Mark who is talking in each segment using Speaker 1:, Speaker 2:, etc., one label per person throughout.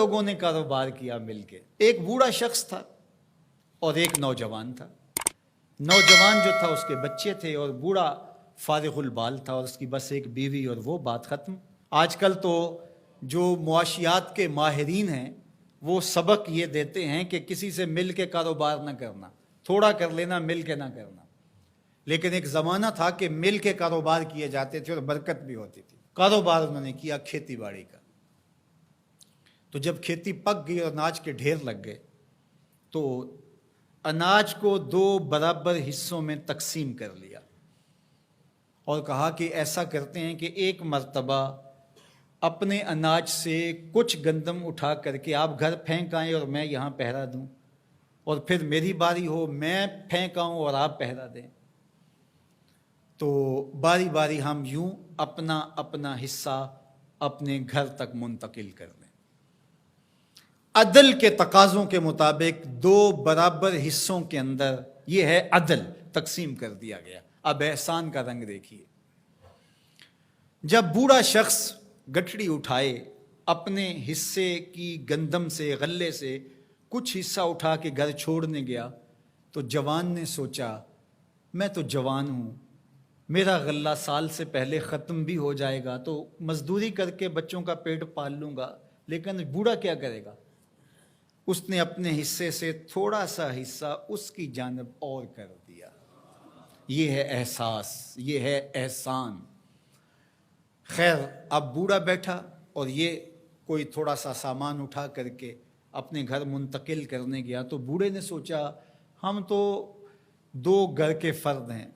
Speaker 1: لوگوں نے کاروبار کیا مل کے. ایک بوڑھا شخص تھا اور ایک نوجوان تھا. نوجوان جو تھا اس کے بچے تھے اور بوڑھا فارغ البال تھا اور اس کی بس ایک بیوی اور وہ بات ختم. آج کل تو جو معاشیات کے ماہرین ہیں وہ سبق یہ دیتے ہیں کہ کسی سے مل کے کاروبار نہ کرنا, تھوڑا کر لینا, مل کے نہ کرنا. لیکن ایک زمانہ تھا کہ مل کے کاروبار کیے جاتے تھے اور برکت بھی ہوتی تھی. کاروبار انہوں نے کیا کھیتی باڑی کا. تو جب کھیتی پک گئی اور اناج کے ڈھیر لگ گئے تو اناج کو 2 برابر حصوں میں تقسیم کر لیا اور کہا کہ ایسا کرتے ہیں کہ ایک مرتبہ اپنے اناج سے کچھ گندم اٹھا کر کے آپ گھر پھینک آئیں اور میں یہاں پہرا دوں, اور پھر میری باری ہو میں پھینک آؤں اور آپ پہرا دیں. تو باری باری ہم یوں اپنا اپنا حصہ اپنے گھر تک منتقل کر دیں. عدل کے تقاضوں کے مطابق 2 برابر حصوں کے اندر یہ ہے عدل, تقسیم کر دیا گیا. اب احسان کا رنگ دیکھیے. جب بوڑھا شخص گٹھڑی اٹھائے اپنے حصے کی گندم سے, غلے سے کچھ حصہ اٹھا کے گھر چھوڑنے گیا تو جوان نے سوچا میں تو جوان ہوں, میرا غلہ سال سے پہلے ختم بھی ہو جائے گا تو مزدوری کر کے بچوں کا پیٹ پال لوں گا, لیکن بوڑھا کیا کرے گا. اس نے اپنے حصے سے تھوڑا سا حصہ اس کی جانب اور کر دیا. یہ ہے احساس, یہ ہے احسان. خیر اب بوڑھا بیٹھا اور یہ کوئی تھوڑا سا سامان اٹھا کر کے اپنے گھر منتقل کرنے گیا تو بوڑھے نے سوچا ہم تو 2 گھر کے فرد ہیں,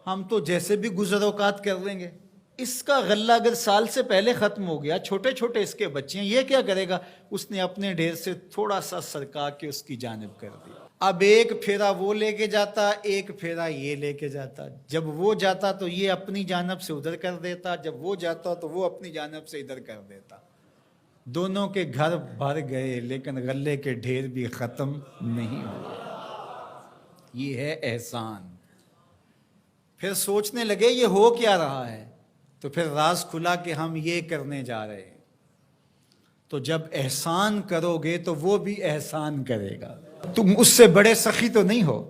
Speaker 1: ہم تو جیسے بھی گزر اوقات کر لیں گے. اس کا غلہ اگر سال سے پہلے ختم ہو گیا, چھوٹے چھوٹے اس کے بچے ہیں, یہ کیا کرے گا. اس نے اپنے ڈھیر سے تھوڑا سا سرکا کے اس کی جانب کر دیا. اب ایک پھیرا وہ لے کے جاتا, ایک پھیرا یہ لے کے جاتا. جب وہ جاتا تو یہ اپنی جانب سے ادھر کر دیتا, جب وہ جاتا تو وہ اپنی جانب سے ادھر کر دیتا. دونوں کے گھر بھر گئے لیکن غلے کے ڈھیر بھی ختم نہیں ہوئے. یہ ہے احسان. پھر سوچنے لگے یہ ہو کیا رہا ہے, تو پھر راز کھلا کہ ہم یہ کرنے جا رہے ہیں. تو جب احسان کرو گے تو وہ بھی احسان کرے گا. تم اس سے بڑے سخی تو نہیں ہو.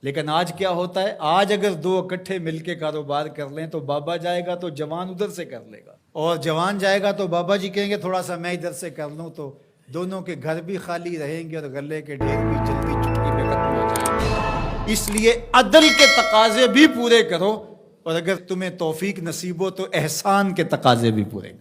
Speaker 1: لیکن آج کیا ہوتا ہے, آج اگر 2 اکٹھے مل کے کاروبار کر لیں تو بابا جائے گا تو جوان ادھر سے کر لے گا, اور جوان جائے گا تو بابا جی کہیں گے تھوڑا سا میں ادھر سے کر لوں, تو دونوں کے گھر بھی خالی رہیں گے اور غلے کے ڈھیر بھی جلدی چٹکی میں ختم ہو جائیں گے. اس لیے عدل کے تقاضے بھی پورے کرو, اور اگر تمہیں توفیق نصیب ہو تو احسان کے تقاضے بھی پورے کرو.